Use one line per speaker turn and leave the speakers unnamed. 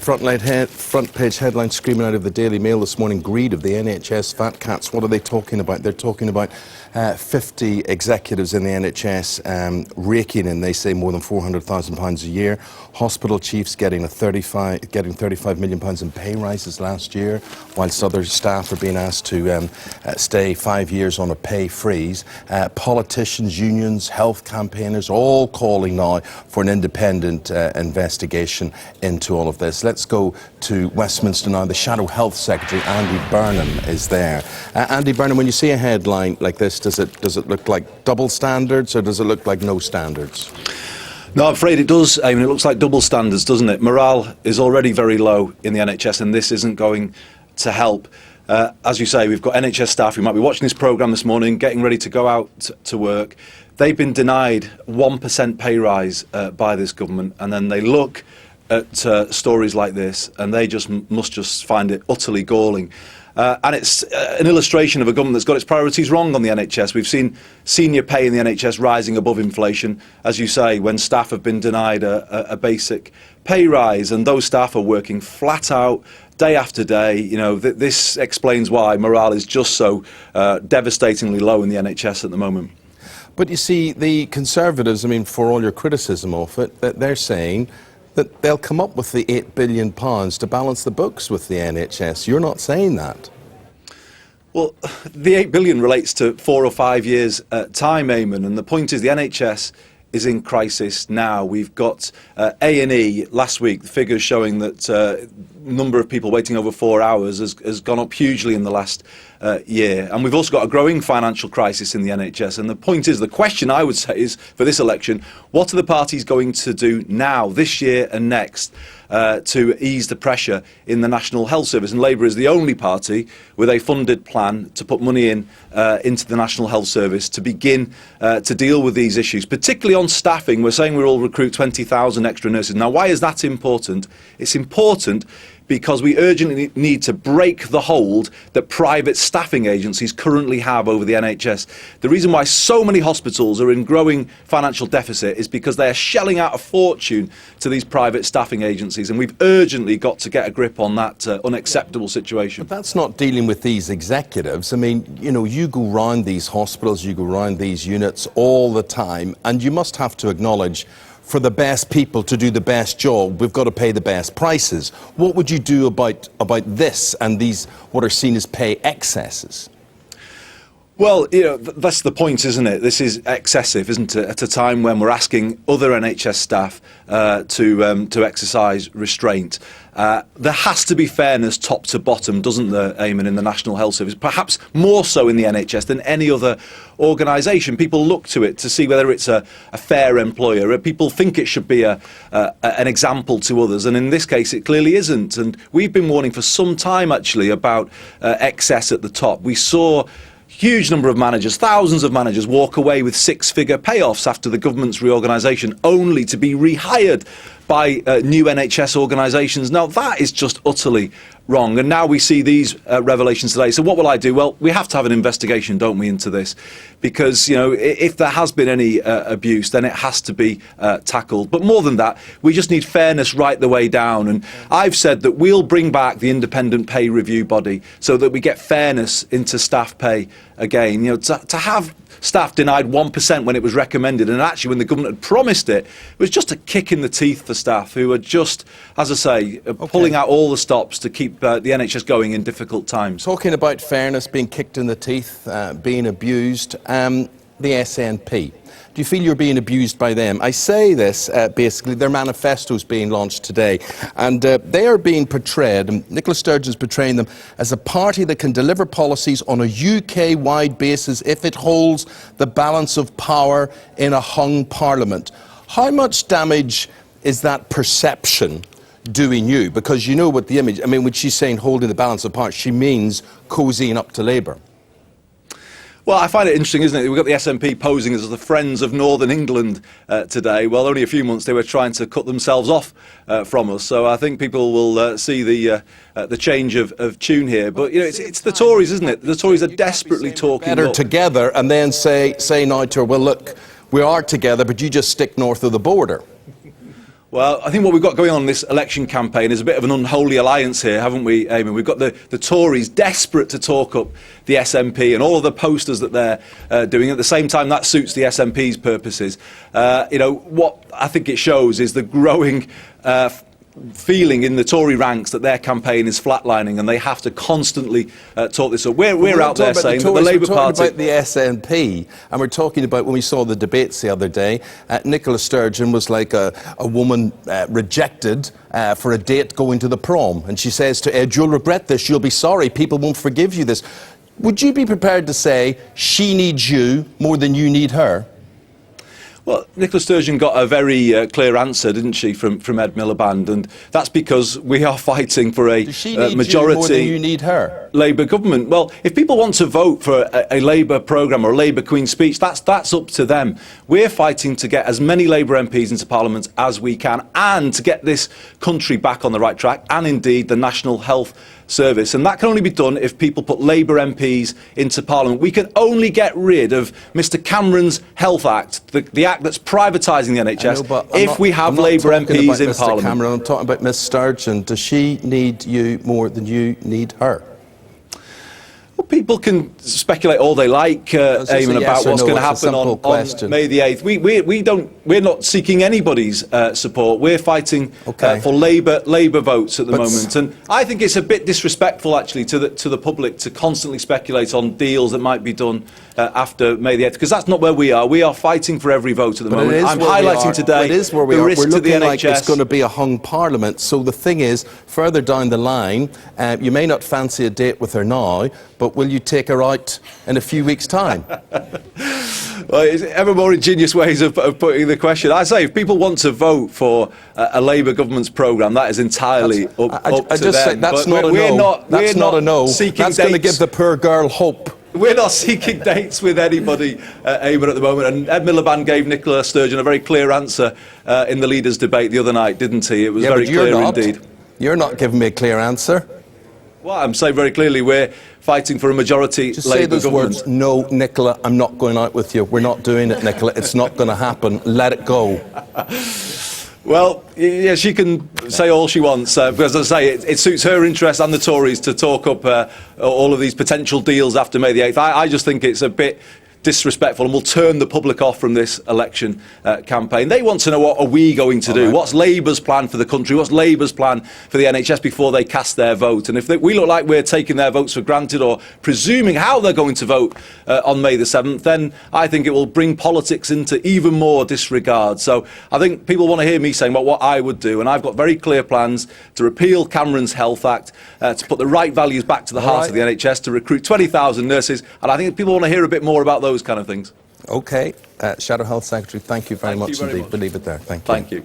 Front page headline screaming out of the Daily Mail this morning, greed of the NHS fat cats. What are they talking about? They're talking about 50 executives in the NHS raking in, they say, more than £400,000 a year. Hospital chiefs getting 35 million pounds in pay rises last year, whilst other staff are being asked to stay 5 years on a pay freeze. Politicians, unions, health campaigners, all calling now for an independent investigation into all of this. Let's go to Westminster now. The Shadow Health Secretary, Andy Burnham, is there. Andy Burnham, when you see a headline like this, does it look like double standards or does it look like no standards?
No, I'm afraid it does. I mean, it looks like double standards, doesn't it? Morale is already very low in the NHS, and this isn't going to help. As you say, we've got NHS staff who might be watching this programme this morning, getting ready to go out to work. They've been denied 1% pay rise by this government, and then they look at stories like this, and they must just find it utterly galling. And it's an illustration of a government that's got its priorities wrong on the NHS. We've seen senior pay in the NHS rising above inflation, as you say, when staff have been denied a basic pay rise, and those staff are working flat out day after day. You know, this explains why morale is just so devastatingly low in the NHS at the moment.
But you see, the Conservatives, I mean, for all your criticism of it, that they're saying that they'll come up with the £8 billion to balance the books with the NHS. You're not saying that.
Well, the £8 billion relates to 4 or 5 years' time, Eamon, and the point is the NHS is in crisis now. We've got A&E last week, the figures showing that number of people waiting over 4 hours has gone up hugely in the last year. And we've also got a growing financial crisis in the NHS. And the point is, the question I would say is, for this election, what are the parties going to do now, this year and next, to ease the pressure in the National Health Service? And Labour is the only party with a funded plan to put money into the National Health Service to begin to deal with these issues, particularly on staffing. We're saying we'll recruit 20,000 extra nurses. Now, why is that important? It's important because we urgently need to break the hold that private staffing agencies currently have over the NHS. The reason why so many hospitals are in growing financial deficit is because they are shelling out a fortune to these private staffing agencies, and we've urgently got to get a grip on that unacceptable situation.
But that's not dealing with these executives. I mean, you know, you go round these hospitals, you go round these units all the time, and you must have to acknowledge, for the best people to do the best job, we've got to pay the best prices. What would you do about this and these what are seen as pay excesses?
Well, you know, that's the point, isn't it? This is excessive, isn't it? At a time when we're asking other NHS staff to exercise restraint. There has to be fairness top to bottom, doesn't there, Eamon, in the National Health Service? Perhaps more so in the NHS than any other organisation. People look to it to see whether it's a fair employer. People think it should be an example to others, and in this case it clearly isn't. And we've been warning for some time, actually, about excess at the top. We saw huge number of managers, thousands of managers, walk away with six-figure payoffs after the government's reorganisation, only to be rehired by new NHS organisations. Now, that is just utterly wrong. And now we see these revelations today. So what will I do? Well, we have to have an investigation, don't we, into this? Because, you know, if there has been any abuse, then it has to be tackled. But more than that, we just need fairness right the way down. And I've said that we'll bring back the independent pay review body so that we get fairness into staff pay again. You know, to have staff denied 1% when it was recommended, and actually when the government had promised it, it was just a kick in the teeth for staff who are just, as I say, pulling out all the stops to keep the NHS going in difficult times.
Talking about fairness, being kicked in the teeth, being abused, the SNP. Do you feel you're being abused by them? I say this, basically, their manifesto is being launched today, and they are being portrayed, and Nicola Sturgeon's portraying them, as a party that can deliver policies on a UK-wide basis if it holds the balance of power in a hung parliament. How much damage is that perception doing you? Because you know what the image, I mean, when she's saying holding the balance of power, she means cozying up to Labour.
Well, I find it interesting, isn't it? We've got the SNP posing as the friends of Northern England today. Well, only a few months they were trying to cut themselves off from us. So I think people will see the change of tune here. But, you know, it's the Tories, isn't it? The Tories are desperately talking
better together and then say now to her, well, look, we are together, but you just stick north of the border.
Well, I think what we've got going on in this election campaign is a bit of an unholy alliance here, haven't we, Amy? We've got the Tories desperate to talk up the SNP and all of the posters that they're doing. At the same time, that suits the SNP's purposes. What I think it shows is the growing feeling in the Tory ranks that their campaign is flatlining, and they have to constantly talk this up. We're out there saying that the Labour Party...
We're talking about the SNP, and we're talking about, when we saw the debates the other day, Nicola Sturgeon was like a woman rejected for a date going to the prom, and she says to Ed, "You'll regret this, you'll be sorry, people won't forgive you this." Would you be prepared to say she needs you more than you need her?
Well, Nicola Sturgeon got a very clear answer, didn't she, from Ed Miliband, and that's because we are fighting for a
Does she need
majority
you more than you need her?
Labour government. Well, if people want to vote for a Labour programme or a Labour Queen's speech, that's up to them. We're fighting to get as many Labour MPs into Parliament as we can, and to get this country back on the right track, and indeed the National Health Service. And that can only be done if people put Labour MPs into Parliament. We can only get rid of Mr Cameron's Health Act, the act that's privatising the NHS, if we have Labour MPs in Parliament.
Cameron, I'm talking about Miss Sturgeon. Does she need you more than you need her?
Well, people can speculate all they like, Eamon, about what's going to happen on May the 8th. We're not seeking anybody's support. We're fighting for Labour votes at the moment, and I think it's a bit disrespectful, actually, to the public to constantly speculate on deals that might be done after May the 8th, because that's not where we are. We are fighting for every vote at the moment. I'm highlighting today the risk to the NHS.
Like it's going to be a hung Parliament. So the thing is, further down the line, you may not fancy a date with her now, but will you take her out in a few weeks' time?
Well, it's ever more ingenious ways of putting the question. I say, if people want to vote for a Labour government's programme, that is entirely up to them.
Say, that's not a no. That's not a no. That's going to give the poor girl hope.
We're not seeking dates with anybody, Eamon, at the moment. And Ed Miliband gave Nicola Sturgeon a very clear answer in the leaders' debate the other night, didn't he? It was very clear indeed.
You're not giving me a clear answer.
Well, I'm saying very clearly we're fighting for a majority
Just
Labour
say those
government.
words. No, Nicola, I'm not going out with you. We're not doing it, Nicola. It's not going to happen. Let it go.
Well, yeah, she can say all she wants, because, as I say, it suits her interest and the Tories to talk up all of these potential deals after May the 8th. I just think it's a bit disrespectful and will turn the public off from this election campaign. They want to know, what are we going to do? Right. What's Labour's plan for the country? What's Labour's plan for the NHS before they cast their vote? And if we look like we're taking their votes for granted or presuming how they're going to vote on May the 7th, then I think it will bring politics into even more disregard. So I think people want to hear me saying what I would do, and I've got very clear plans to repeal Cameron's Health Act, to put the right values back to the heart of the NHS, to recruit 20,000 nurses, and I think people want to hear a bit more about those kind of things.
OK. Shadow Health Secretary, thank you very much indeed. We'll leave it there. Thank you.
Thank you.